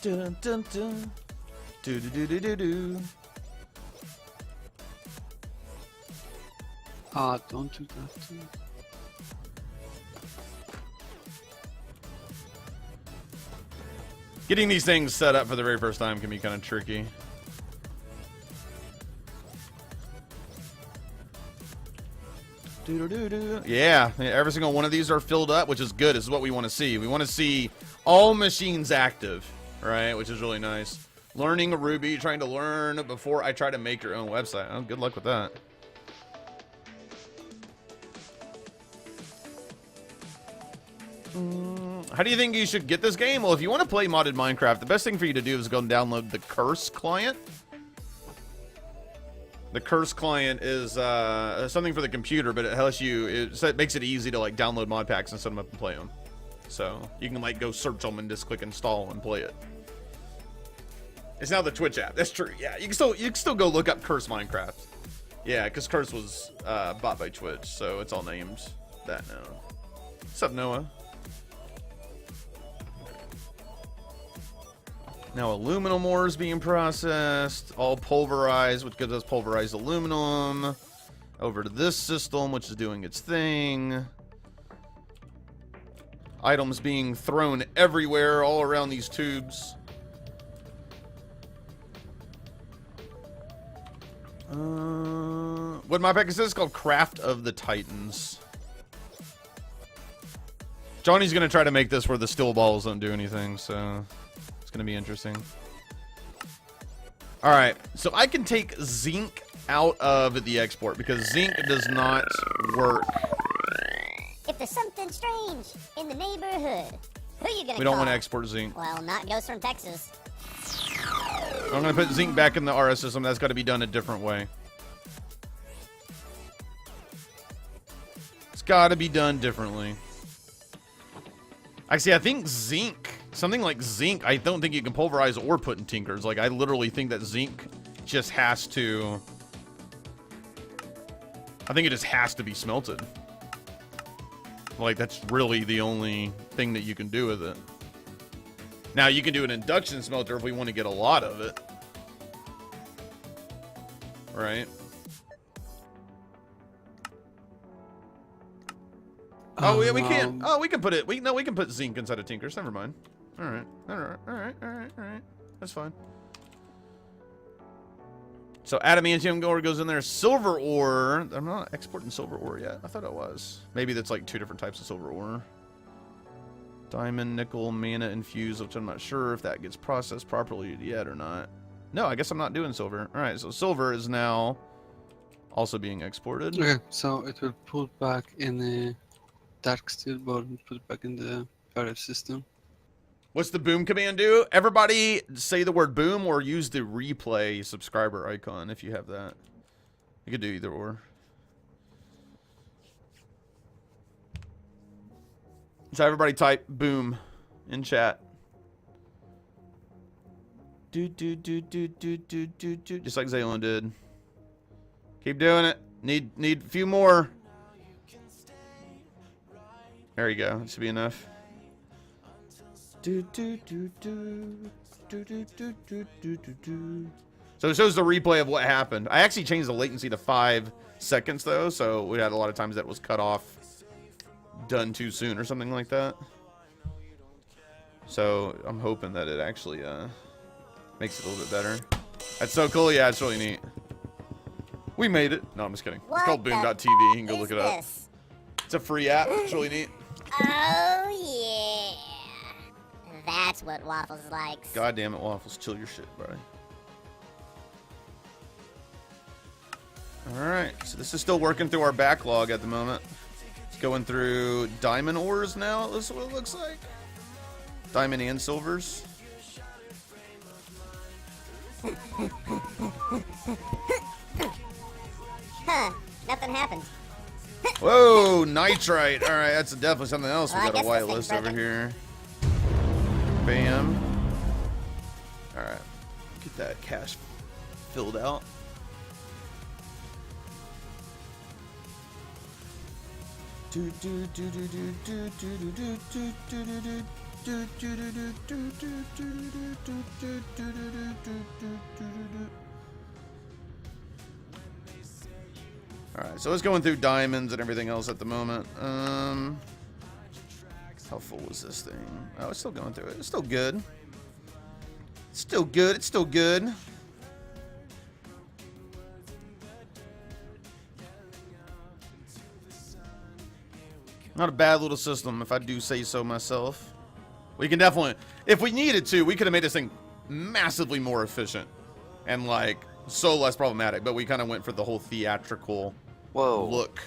Dun, dun, dun. Do, do, do, do, do, do. Ah, don't do that. Getting these things set up for the very first time can be kind of tricky. Yeah, every single one of these are filled up, which is good. This is what we want to see. We want to see all machines active, right? Which is really nice. Learning Ruby, trying to learn before I try to make your own website. Oh, good luck with that. How do you think you should get this game? Well, if you want to play modded Minecraft, the best thing for you to do is go and download the Curse client. The Curse client is something for the computer, but it helps you. It makes it easy to like download mod packs and set them up and play them. So you can like go search them and just click install and play it. It's now the Twitch app. That's true. Yeah, you can still go look up Curse Minecraft. Yeah, because Curse was bought by Twitch, so it's all named that now. What's up, Noah? Now aluminum ore is being processed, all pulverized, which gives us pulverized aluminum. Over to this system, which is doing its thing. Items being thrown everywhere, all around these tubes. What my pack is this? It's called Craft of the Titans. Johnny's gonna try to make this where the steel balls don't do anything, so it's gonna be interesting. All right, so I can take zinc out of the export because zinc does not work. If there's something strange in the neighborhood, who are you gonna We don't call? want to export zinc. Well, not Ghost from Texas. I'm gonna put zinc back in the RS system. That's got to be done a different way. It's got to be done differently. Actually, I think zinc, something like zinc, I don't think you can pulverize or put in tinkers. Like, I literally think that zinc just has to... I think it just has to be smelted. Like, that's really the only thing that you can do with it. Now, you can do an induction smelter if we want to get a lot of it. Right? Oh, yeah, we can't. Oh, we can put it. We can put zinc inside of tinkers. Never mind. All right. That's fine. So adamantium ore goes in there. Silver ore. I'm not exporting silver ore yet. I thought I was. Maybe that's like two different types of silver ore. Diamond, nickel, mana infused, which I'm not sure if that gets processed properly yet or not. No, I guess I'm not doing silver. All right, so silver is now also being exported. Okay, so it will put back in the dark steel ball and put it back in the RF system. What's the boom command do? Everybody say the word boom or use the replay subscriber icon if you have that. You could do either or. So everybody type boom in chat. Do do do do do do do do, just like Zaylin did. Keep doing it. Need a few more. There you go. That should be enough. Do do do do do do do do do do. So it shows the replay of what happened. I actually changed the latency to 5 seconds though, so we had a lot of times that was cut off. Done too soon or something like that. So I'm hoping that it actually makes it a little bit better. That's so cool. Yeah, it's really neat. We made it. No, I'm just kidding. It's called boom.tv. You can go look it up. It's a free app. It's really neat. Oh yeah, that's what Waffles likes. God damn it, Waffles. Chill your shit, bro. Alright, so this is still working through our backlog at the moment. Going through diamond ores now. This is what it looks like. Diamond and silvers. Huh, nothing happened. Whoa, nitrite. All right, that's definitely something else. Well, We got a whitelist over here. Bam. All right, get that cache filled out. Do do do do do do do do do do do Alright, so it's going through diamonds and everything else at the moment. How full is this thing? Oh, it's still going through it. It's still good. It's still good. It's still good. Not a bad little system, if I do say so myself. We can definitely, if we needed to, we could have made this thing massively more efficient and like so less problematic. But we kind of went for the whole theatrical look.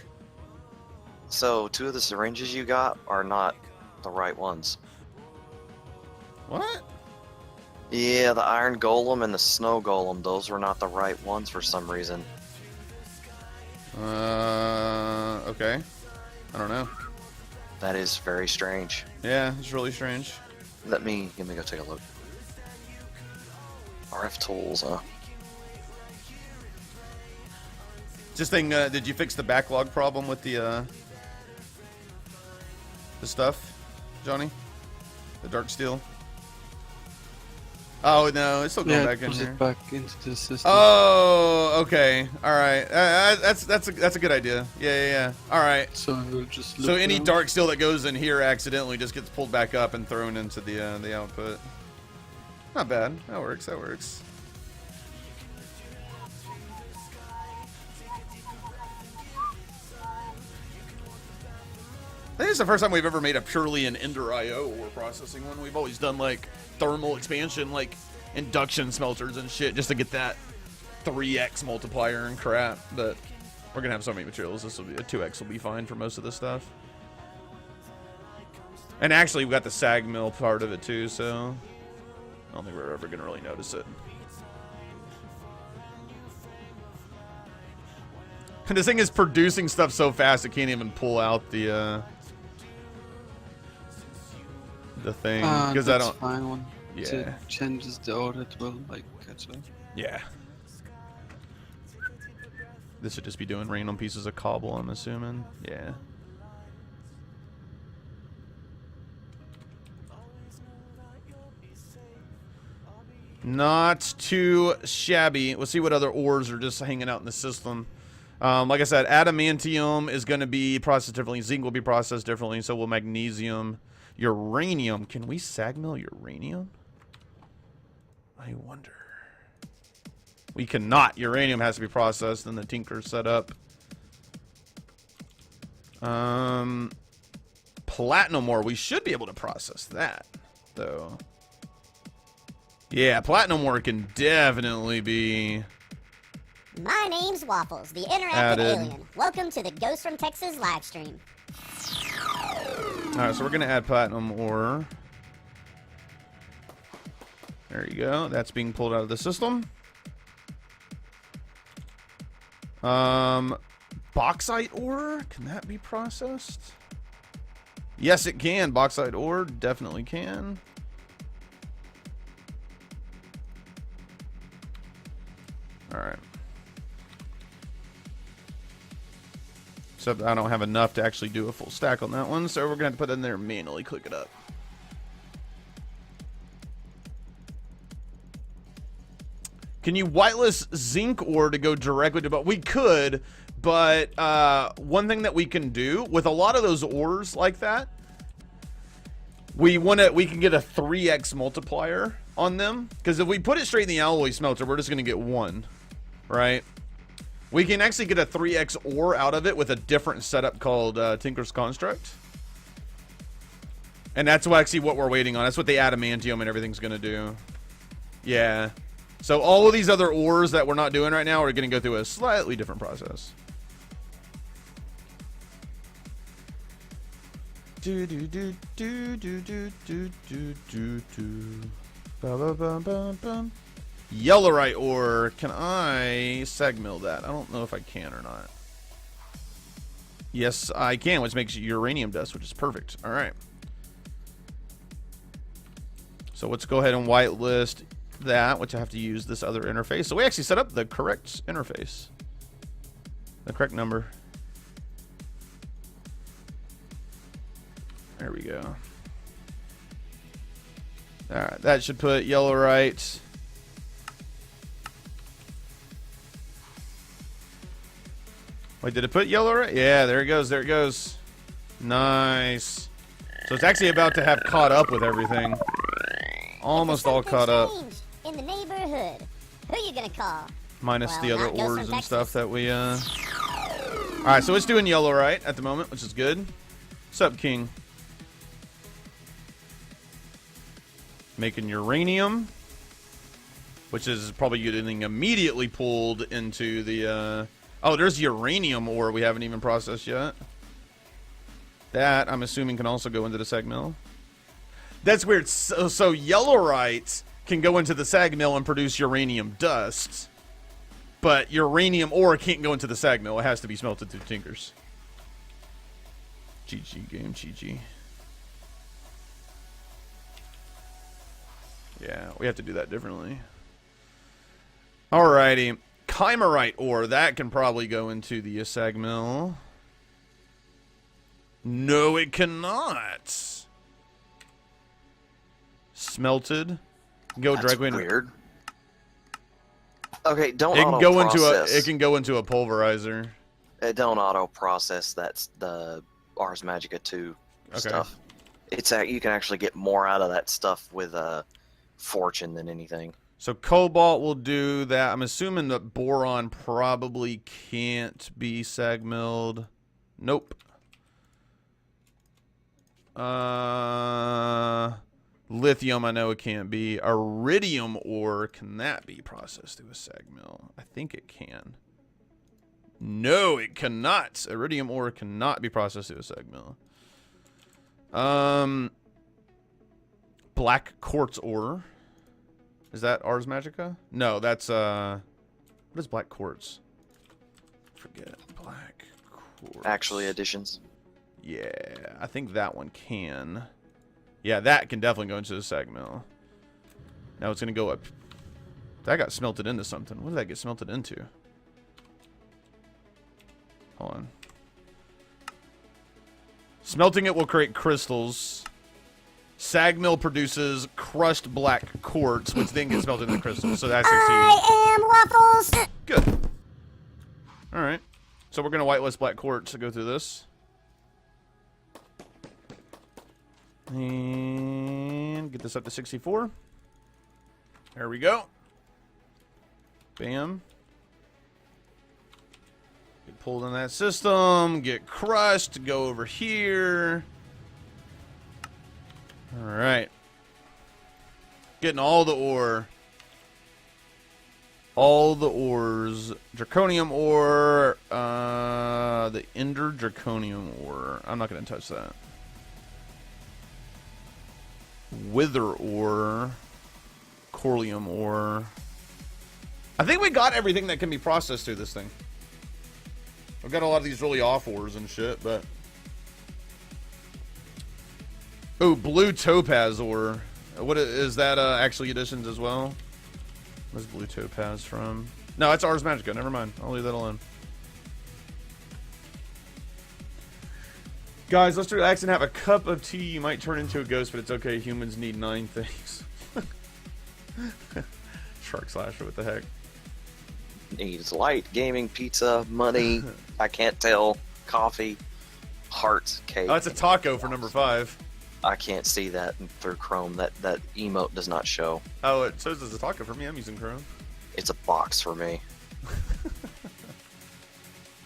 So 2 of the syringes you got are not the right ones. What? Yeah, the iron golem and the snow golem, those were not the right ones for some reason. Okay. I don't know. That is very strange. Yeah, it's really strange. Let me go take a look. RF tools, huh? Just thing, did you fix the backlog problem with the stuff, Johnny? The dark steel? Oh no, it's still going back in push here. it back into the system. Oh, okay, all right. That's a good idea. Yeah. All right. So we'll just look So any around. dark steel that goes in here accidentally just gets pulled back up and thrown into the output. Not bad. That works. That works. I think it's the first time we've ever made a purely an Ender IO ore processing one. We've always done like thermal expansion, like induction smelters and shit, just to get that 3x multiplier and crap. But we're gonna have so many materials. This will be a 2x will be fine for most of this stuff. And actually, we got the sag mill part of it too, so I don't think we're ever gonna really notice it. And this thing is producing stuff so fast it can't even pull out the thing because I don't. Fine one. Yeah. It changes the order, it will like catch up. Yeah. This should just be doing random pieces of cobble, I'm assuming. Yeah. Not too shabby. We'll see what other ores are just hanging out in the system. Like I said, adamantium is going to be processed differently. Zinc will be processed differently. So will magnesium. Uranium. Can we sag mill uranium? I wonder. We cannot. Uranium has to be processed and the tinker set up. Platinum ore. We should be able to process that, though. Yeah, platinum ore can definitely be... My name's Waffles, the interactive Added. alien. Welcome to the Ghost from Texas live stream. Alright, so we're going to add platinum ore. There you go. That's being pulled out of the system. Bauxite ore? Can that be processed? Yes, it can. Bauxite ore definitely can. Alright. Except I don't have enough to actually do a full stack on that one, so we're going to have to put it in there and manually click it up. Can you whitelist zinc ore to go directly to... But we could, but one thing that we can do with a lot of those ores like that, we can get a 3x multiplier on them. Because if we put it straight in the alloy smelter, we're just going to get 1, right? We can actually get a 3x ore out of it with a different setup called Tinker's Construct. And that's actually what we're waiting on. That's what the adamantium and everything's going to do. Yeah. So all of these other ores that we're not doing right now are going to go through a slightly different process. Do do do do do do do do do do. Ba ba ba ba ba. Yellowite ore. Can I sag mill that? I don't know if I can or not. Yes, I can, which makes uranium dust, which is perfect. All right. So let's go ahead and whitelist that, which I have to use this other interface. So we actually set up the correct interface. The correct number. There we go. Alright, that should put yellowite. Wait, did it put yellowite? Yeah, there it goes, there it goes. Nice. So it's actually about to have caught up with everything. Almost all caught up. In the neighborhood. Who you gonna call? Minus Well, the other not Ghost ores from and stuff Texas. that we, Alright, so it's doing yellowite at the moment, which is good. What's up, King? Making uranium, which is probably getting immediately pulled into the, oh, there's uranium ore we haven't even processed yet. That, I'm assuming, can also go into the sag mill. That's weird. So yellowite can go into the sag mill and produce uranium dust, but uranium ore can't go into the sag mill. It has to be smelted through tinkers. GG game, GG. Yeah, we have to do that differently. Alrighty. Chimerite ore, that can probably go into the sag mill. No, it cannot. Smelted. Go That's directly into. weird. Okay, don't It can go into a. auto-process. It can go into a pulverizer. Don't auto-process. That's the Ars Magica 2 stuff. It's you can actually get more out of that stuff with fortune than anything. So cobalt will do that. I'm assuming that boron probably can't be sag milled. Nope. Lithium, I know it can't be. Iridium ore, can that be processed through a sag mill? I think it can. No, it cannot. Iridium ore cannot be processed through a sag mill. Black quartz ore. Is that Ars Magica? No, that's what is black quartz? Forget black quartz. Actually, additions. Yeah, I think that one can. Yeah, that can definitely go into the sag mill. Now it's gonna go up. That got smelted into something. What did that get smelted into? Hold on. Smelting it will create crystals. Sag mill produces crushed black quartz, which then gets melted into crystals. So that's I am Waffles. good. All right. So we're gonna whitelist black quartz to go through this. And get this up to 64. There we go. Bam. Get pulled in that system. Get crushed. Go over here. Alright. Getting all the ore. All the ores. Draconium ore. The Ender Draconium ore. I'm not going to touch that. Wither ore. Corlium ore. I think we got everything that can be processed through this thing. I've got a lot of these really off ores and shit, but... Oh, blue topaz ore. What is that actually additions as well? Where's blue topaz from? No, it's Ars Magica. Never mind. I'll leave that alone. Guys, let's relax and have a cup of tea. You might turn into a ghost, but it's okay. Humans need 9 things. Shark Slasher, what the heck? Needs light, gaming, pizza, money, I can't tell, coffee, hearts, cake. Oh, it's a taco for number 5. I can't see that through Chrome. That emote does not show. Oh, it says there's a taco for me. I'm using Chrome. It's a box for me.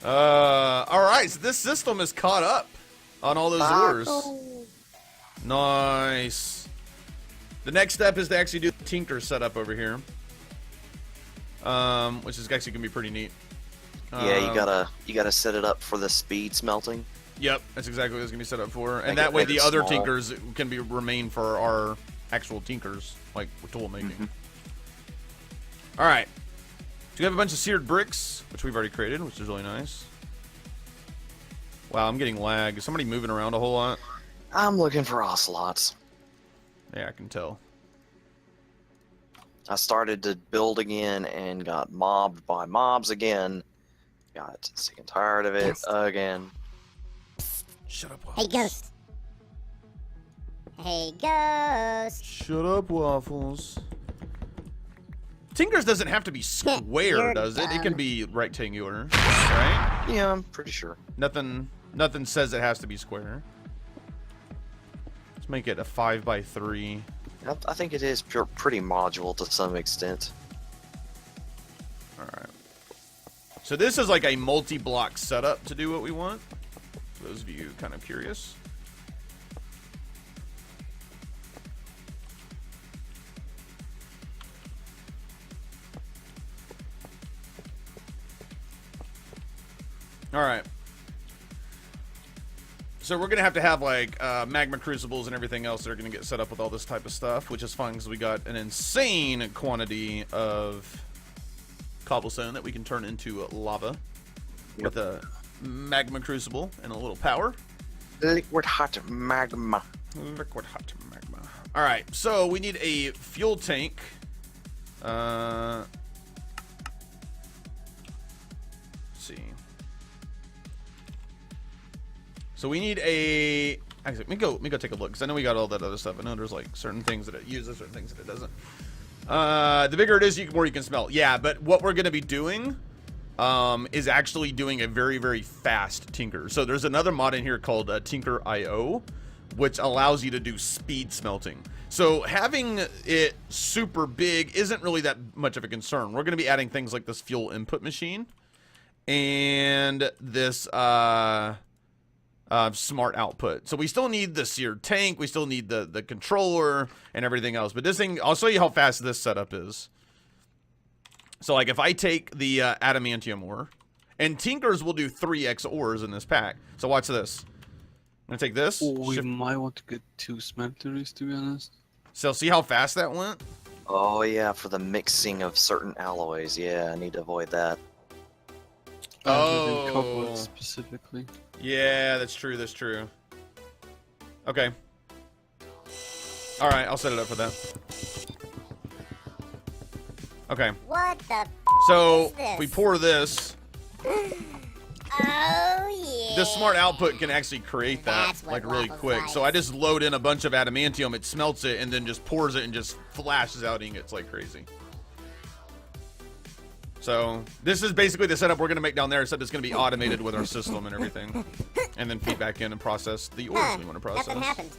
Alright, so this system is caught up on all those ores. Nice. The next step is to actually do the tinker setup over here. Which is actually gonna be pretty neat. Yeah, you gotta set it up for the speed smelting. Yep, that's exactly what it's gonna be set up for. And Make that it- way make the it other small. tinkers can remain for our actual tinkers, like tool making. Alright. So we have a bunch of seared bricks, which we've already created, which is really nice. Wow, I'm getting lag. Is somebody moving around a whole lot? I'm looking for ocelots. Yeah, I can tell. I started to build again and got mobbed by mobs again. Got sick and tired of it again. Shut up, Hey, Ghost. Hey, ghost. Shut up, Waffles. Tinker's doesn't have to be square, You're does it? It can dumb. be rectangular, right? Yeah, I'm pretty sure. Nothing says it has to be square. Let's make it a 5x3. I think it is pretty modular to some extent. All right. So this is like a multi-block setup to do what we want. For those of you kind of curious. All right. So we're going to have like magma crucibles and everything else that are going to get set up with all this type of stuff, which is fun because we got an insane quantity of cobblestone that we can turn into lava with a magma crucible and a little power. Liquid hot magma. Liquid hot magma. All right, so we need a fuel tank. Let's see. So we need a. Actually, let me go take a look because I know we got all that other stuff. I know there's like certain things that it uses, certain things that it doesn't. The bigger it is, the more you can smelt. Yeah, but what we're gonna be doing is actually doing a very, very fast tinker. So there's another mod in here called Tinker IO, which allows you to do speed smelting. So having it super big isn't really that much of a concern. We're gonna be adding things like this fuel input machine and this smart output. So we still need the seared tank, we still need the controller and everything else. But this thing, I'll show you how fast this setup is. So like if I take the adamantium ore, and tinkers will do 3x ores in this pack. So watch this. I'm gonna take this. We might want to get 2 smelteries, to be honest. So see how fast that went? Oh yeah, for the mixing of certain alloys. Yeah, I need to avoid that. Other than Oh. cobalt specifically. Yeah, that's true, that's true. Okay. Alright, I'll set it up for that. Okay. What the So is this? we pour this. Oh, yeah. This smart output can actually create that That's what like really Waffles quick. likes. So I just load in a bunch of adamantium, it smelts it, and then just pours it and just flashes out ingots like crazy. So this is basically the setup we're going to make down there, except it's going to be automated with our system and everything. And then feed back in and process the ores we want to process. Nothing happened.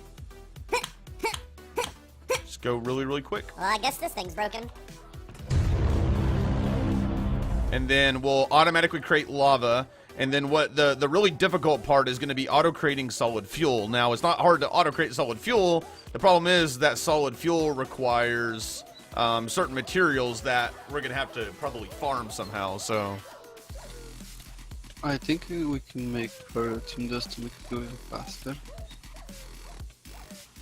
Just go really, really quick. Well, I guess this thing's broken. And then we'll automatically create lava. And then what the really difficult part is going to be auto-creating solid fuel. Now, it's not hard to auto-create solid fuel. The problem is that solid fuel requires certain materials that we're going to have to probably farm somehow, so... I think we can make ferritium dust to make it go even faster.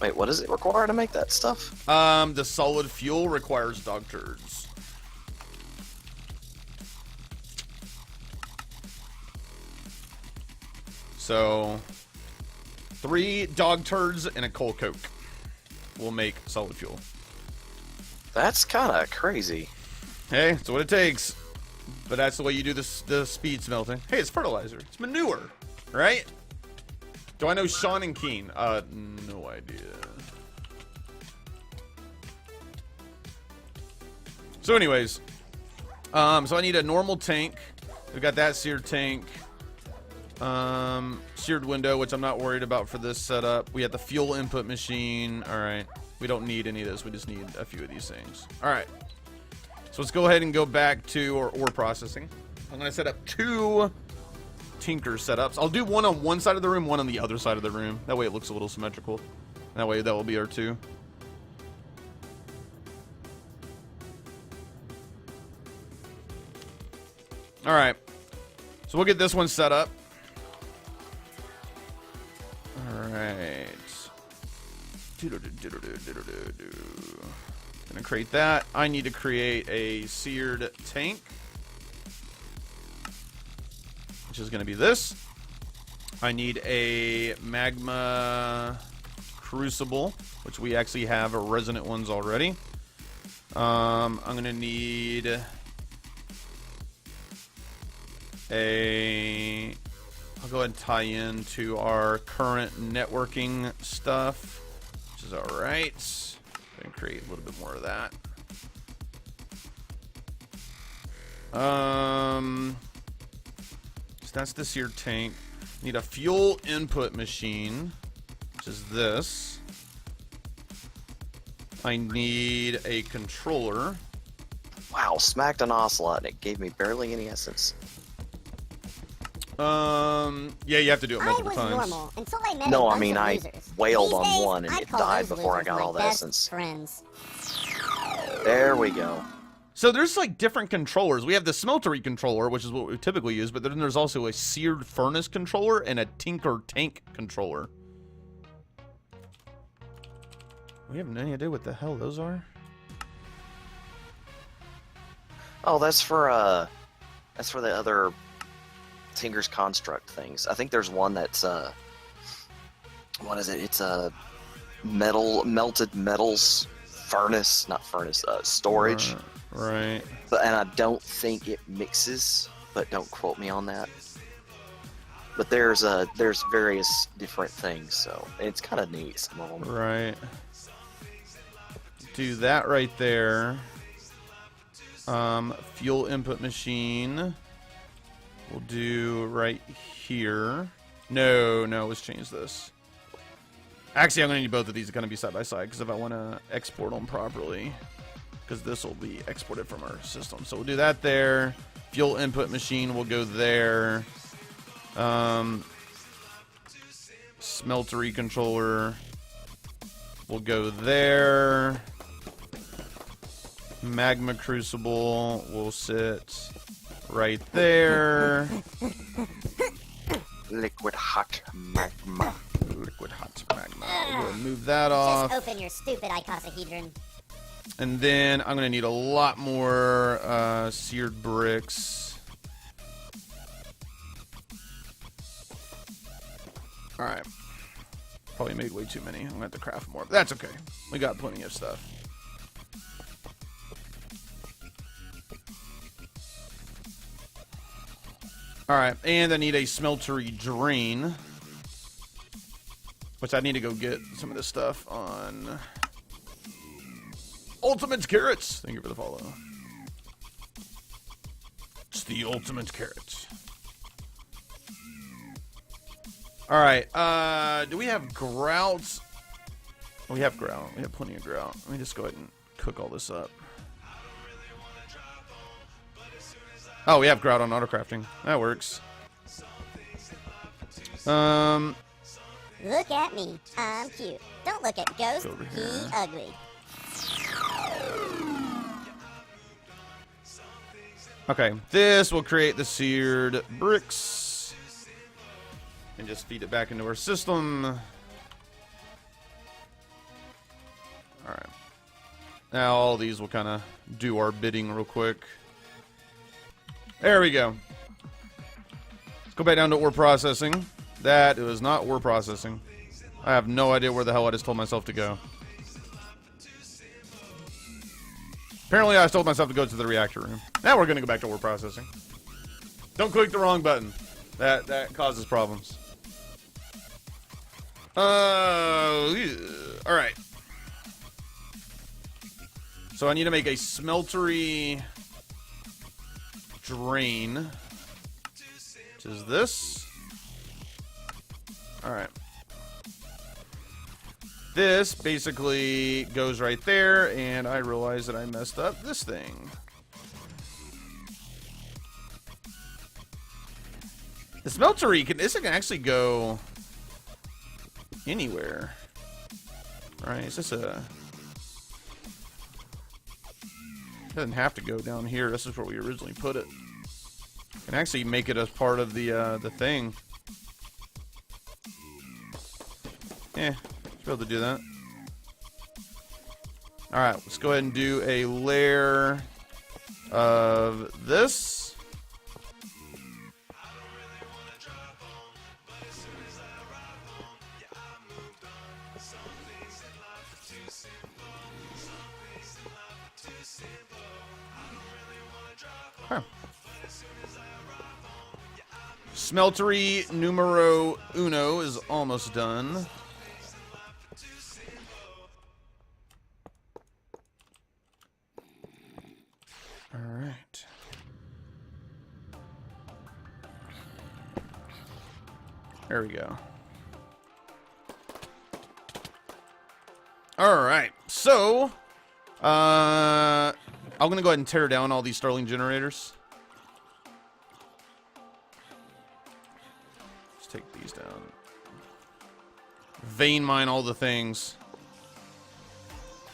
Wait, what does it require to make that stuff? The solid fuel requires dog turds. So, 3 dog turds and a coal coke will make solid fuel. That's kind of crazy. Hey, that's what it takes. But that's the way you do the speed smelting. Hey, it's fertilizer. It's manure, right? Do I know Sean and Keen? No idea. So anyways, so I need a normal tank. We got that seared tank. Seared window, which I'm not worried about for this setup. We have the fuel input machine. All right. We don't need any of this. We just need a few of these things. All right. So let's go ahead and go back to our ore processing. I'm going to set up 2 tinker setups. I'll do one on one side of the room, one on the other side of the room. That way it looks a little symmetrical. That way that will be our 2. All right. So we'll get this one set up. All right. Gonna create that. I need to create a seared tank, which is gonna be this. I need a magma crucible, which we actually have resonant ones already. I'm gonna need I'll go ahead and tie in to our current networking stuff. which is all right. And create a little bit more of that. So that's this here tank. Need a fuel input machine, which is this. I need a controller. Wow, smacked an ocelot and it gave me barely any essence. Yeah, you have to do it multiple I was times. normal until I met No, a I bunch mean, of I losers. wailed These on days, one and I it call died those before I losers got my all the best essence. friends. There we go. So there's like different controllers. We have the smeltery controller, which is what we typically use, but then there's also a seared furnace controller and a tinker tank controller. We have any idea what the hell those are? Oh, that's for the other Tinker's Construct things. I think there's one that's what is it? It's a melted metals furnace, not furnace, storage. Right. And I don't think it mixes, but don't quote me on that. But there's various different things, so it's kind of neat, some of them. Right. Do that right there. Fuel input machine. We'll do right here. No, let's change this. Actually, I'm going to need both of these to kind of be side by side, because if I want to export them properly, because this will be exported from our system. So we'll do that there. Fuel input machine will go there. Smeltery controller will go there. Magma crucible will sit right there. Liquid hot magma. Liquid hot magma. We'll go and move that off. Just open your stupid icosahedron. And then I'm going to need a lot more seared bricks. Alright. Probably made way too many. I'm going to have to craft more. But that's okay. We got plenty of stuff. Alright, and I need a smeltery drain. Which I need to go get some of this stuff on Ultimate Carrots. Thank you for the follow. It's the Ultimate Carrots. Alright, do we have grouts? We have grout. We have plenty of grout. Let me just go ahead and cook all this up. Oh, we have grout on autocrafting. That works. Look at me. I'm cute. Don't look at Ghost. Over He here. ugly. Okay, this will create the seared bricks. And just feed it back into our system. Alright. Now all these will kind of do our bidding real quick. There we go. Let's go back down to ore processing. That was not ore processing. I have no idea where the hell I just told myself to go. Apparently I told myself to go to the reactor room. Now we're going to go back to ore processing. Don't click the wrong button. That causes problems. Alright. So I need to make a smeltery drain, which is this. Alright. This basically goes right there, and I realize that I messed up this thing. The smeltery this can actually go anywhere. Right? Is this a... It doesn't have to go down here. This is where we originally put it. Can actually make it as part of the thing. Yeah, should be able to do that. Alright, let's go ahead and do a layer of this. Huh. Smeltery numero uno is almost done. There we go. Alright, so I'm gonna go ahead and tear down all these Starling generators. Let's take these down. Vein mine all the things.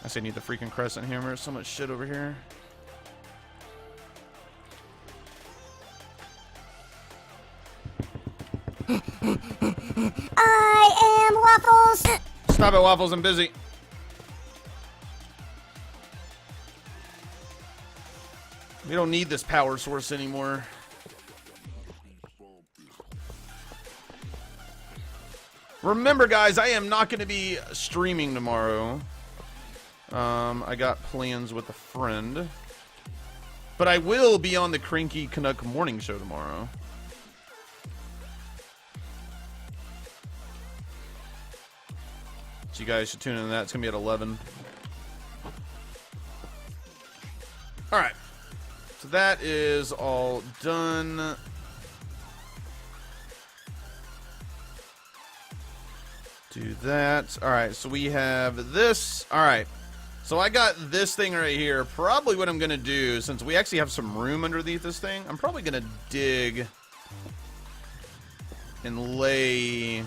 I say need the freaking crescent hammer. There's so much shit over here. I am Waffles. Stop it, Waffles. I'm busy. We don't need this power source anymore. Remember, guys, I am not going to be streaming tomorrow. I got plans with a friend. But I will be on the Cranky Canuck morning show tomorrow. So you guys should tune in to that. It's going to be at 11. Alright. So that is all done. Do that. Alright, so we have this. Alright. So I got this thing right here. Probably what I'm going to do, since we actually have some room underneath this thing, I'm probably going to dig and lay...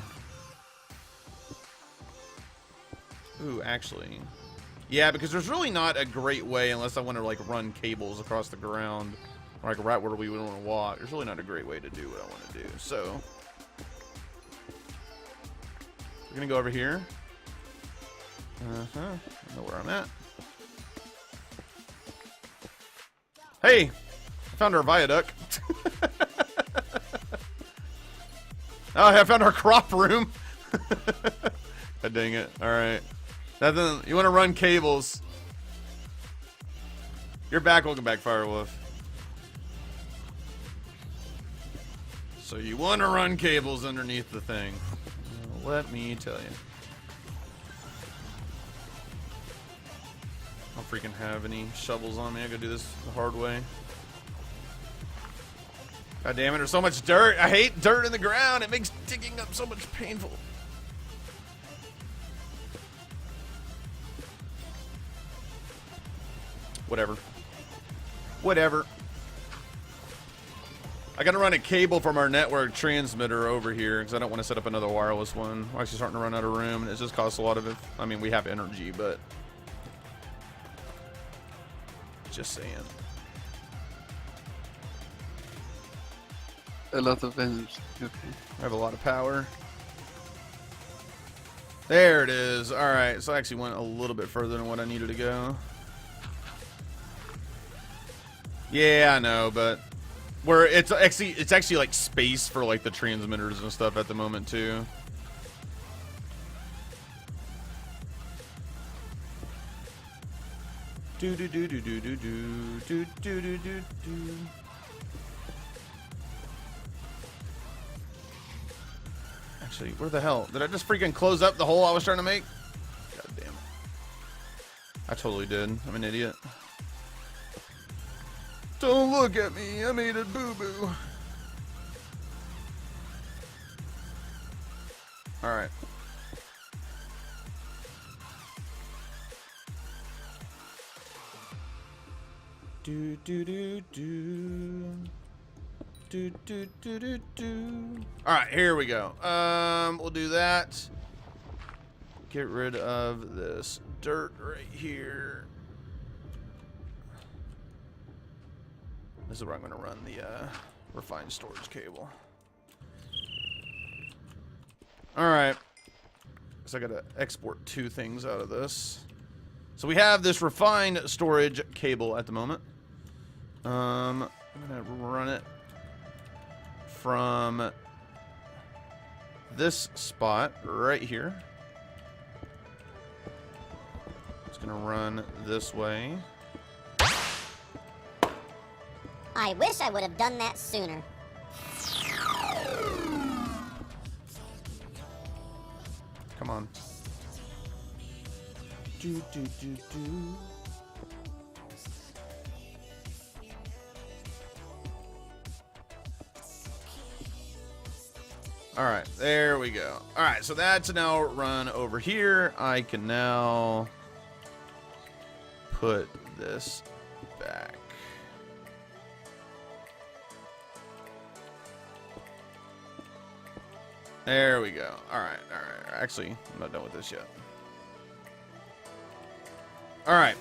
Ooh, actually... Yeah, because there's really not a great way, unless I want to, like, run cables across the ground, like, right where we would want to walk. There's really not a great way to do what I want to do. So, we're going to go over here. I know where I'm at. Hey! I found our viaduct. Oh, I found our crop room. God dang it. Alright. Nothing. You want to run cables. You're back. Welcome back, Firewolf. So you want to run cables underneath the thing. Well, let me tell you. I don't freaking have any shovels on me. I gotta do this the hard way. God damn it, there's so much dirt. I hate dirt in the ground. It makes digging up so much painful. Whatever. Whatever. I gotta run a cable from our network transmitter over here because I don't want to set up another wireless one. We're actually starting to run out of room, and it just costs a lot of it. I mean, we have energy, but just saying. A lot of energy. Okay. I have a lot of power. There it is. All right, so I actually went a little bit further than what I needed to go. Yeah, I know, but where it's actually like space for like the transmitters and stuff at the moment too. Do do do do do do do do do do do do. Actually, where the hell did I just freaking close up the hole I was trying to make? God damn it! I totally did. I'm an idiot. Don't look at me, I made a boo-boo. Alright. Do do do do. Do do do do do. Alright, here we go. We'll do that. Get rid of this dirt right here. This is where I'm going to run the refined storage cable. Alright. So I got to export two things out of this. So we have this refined storage cable at the moment. I'm going to run it from this spot right here. It's going to run this way. I wish I would have done that sooner. Come on. Do do do do. All right, there we go. All right, so that's now run over here. I can now put this back. There we go. All right, all right. Actually, I'm not done with this yet. All right.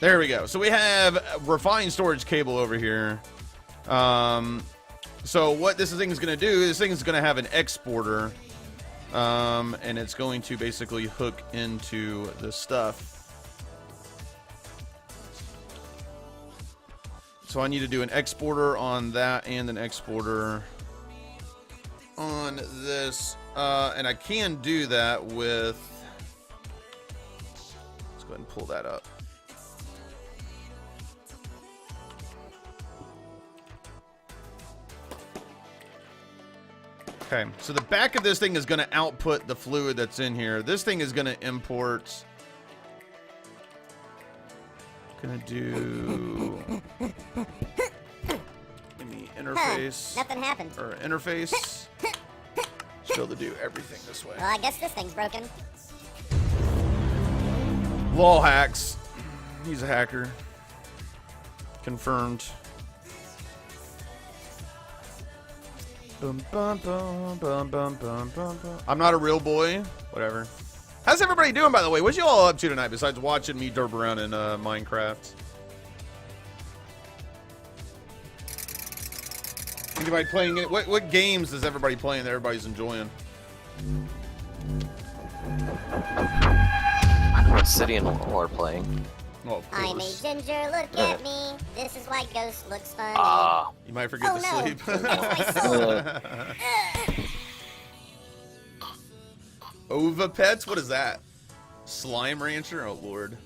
There we go. So we have a refined storage cable over here. So what this thing is going to do, this thing is going to have an exporter. And it's going to basically hook into the stuff. So I need to do an exporter on that and an exporter on this. And I can do that with... Let's go ahead and pull that up. Okay, so the back of this thing is going to output the fluid that's in here. This thing is going to import... Gonna do... Give me interface. Nothing happened. Or interface. Should be able to do everything this way. Well, I guess this thing's broken. Wall hacks. He's a hacker. Confirmed. Bum, bum, bum, bum, bum, bum, bum, bum. I'm not a real boy. Whatever. How's everybody doing, by the way? What you all up to tonight besides watching me derp around in Minecraft? Anybody playing it? What games is everybody playing that everybody's enjoying? I know what City and Wall are playing. Oh, of I'm a course. ginger, look at me. This is why Ghost looks funny. Ah. You might forget Oh, to no. sleep. That's my soul. Ova Pets? What is that? Slime Rancher? Oh, Lord.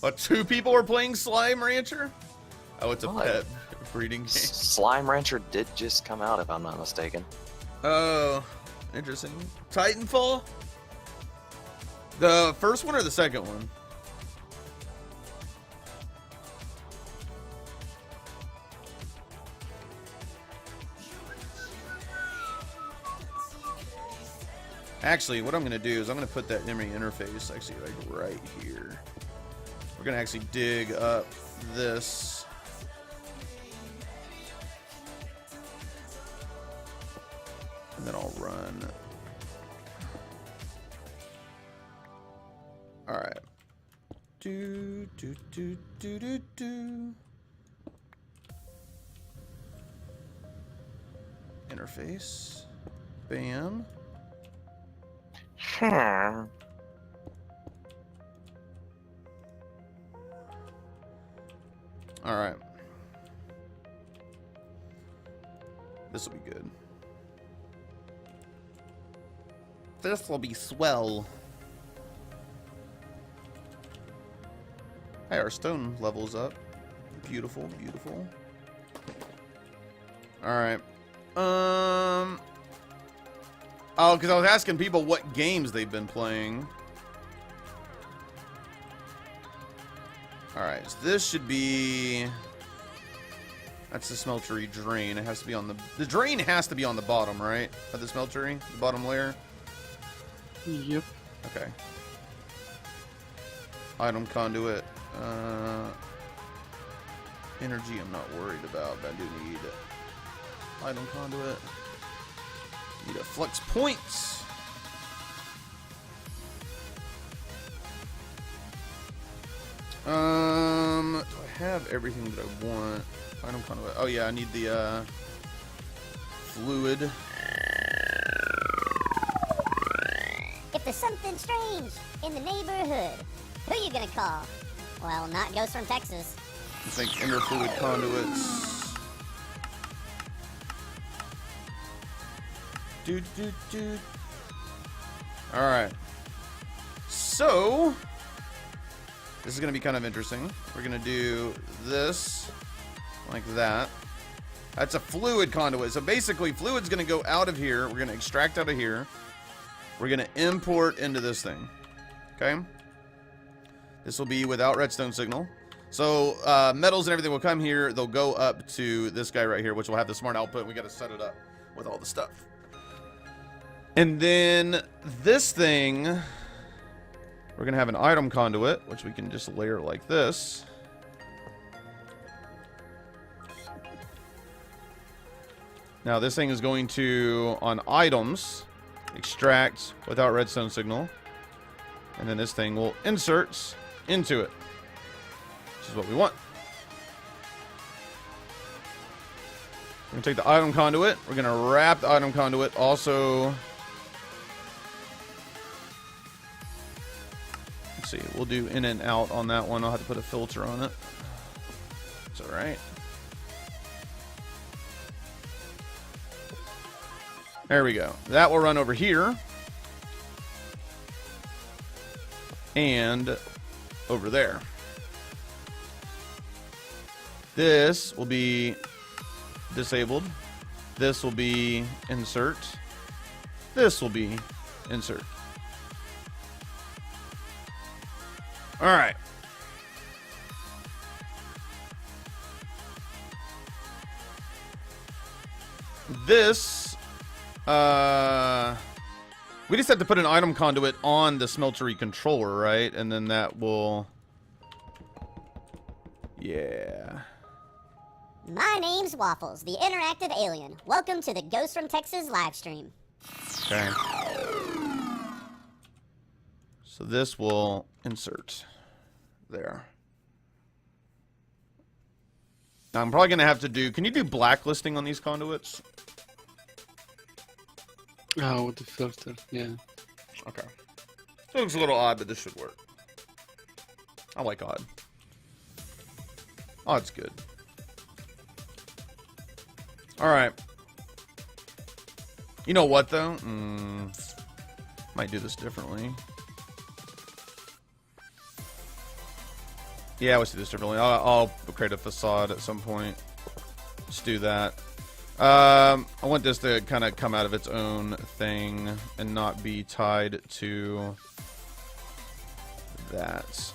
Oh, 2 people are playing Slime Rancher? Oh, it's a What? pet breeding game. Slime Rancher did just come out, if I'm not mistaken. Oh, interesting. Titanfall? The first one or the second one? Actually, what I'm going to do is I'm going to put that memory interface actually like right here. We're going to actually dig up this. And then I'll run. All right. Do, do, do, do, do, do. Interface. Bam. All right. This will be good. This will be swell. Hey, our stone level's up. Beautiful, beautiful. All right. Oh, because I was asking people what games they've been playing. All right, so this should be. That's the Smeltery Drain. It has to be on the drain has to be on the bottom, right? Of the smeltery, the bottom layer. Yep. Okay. Item conduit. Energy I'm not worried about, but I do need item conduit. Need a flux points. Do I have everything that I want? Item conduit. Oh yeah, I need the fluid. If there's something strange in the neighborhood, who you gonna call? Well, not Ghost from Texas. I think inner fluid conduits. Do. All right. So this is going to be kind of interesting. We're going to do this like that. That's a fluid conduit. So basically, fluid's going to go out of here. We're going to extract out of here. We're going to import into this thing. Okay. This will be without redstone signal. So metals and everything will come here. They'll go up to this guy right here, which will have the smart output. We got to set it up with all the stuff. And then this thing, we're going to have an item conduit, which we can just layer like this. Now this thing is going to, on items, extract without redstone signal. And then this thing will insert into it, which is what we want. We're going to take the item conduit. We're going to wrap the item conduit also. Let's see. We'll do in and out on that one. I'll have to put a filter on it. It's all right. There we go. That will run over here. And over there. This will be disabled. This will be insert. This will be insert. All right. This, we just have to put an item conduit on the smeltery controller, right? And then that will, yeah. My name's Waffles, the interactive alien. Welcome to the Ghost from Texas live stream. Okay. So this will insert there. Now I'm probably going to have to do, can you do blacklisting on these conduits? Oh, with the filter, yeah. Okay. So it looks a little odd, but this should work. I like odd. Odd's good. Alright. You know what, though? Might do this differently. Yeah, let's do this differently. I'll create a facade at some point. Let's do that. I want this to kind of come out of its own thing and not be tied to that.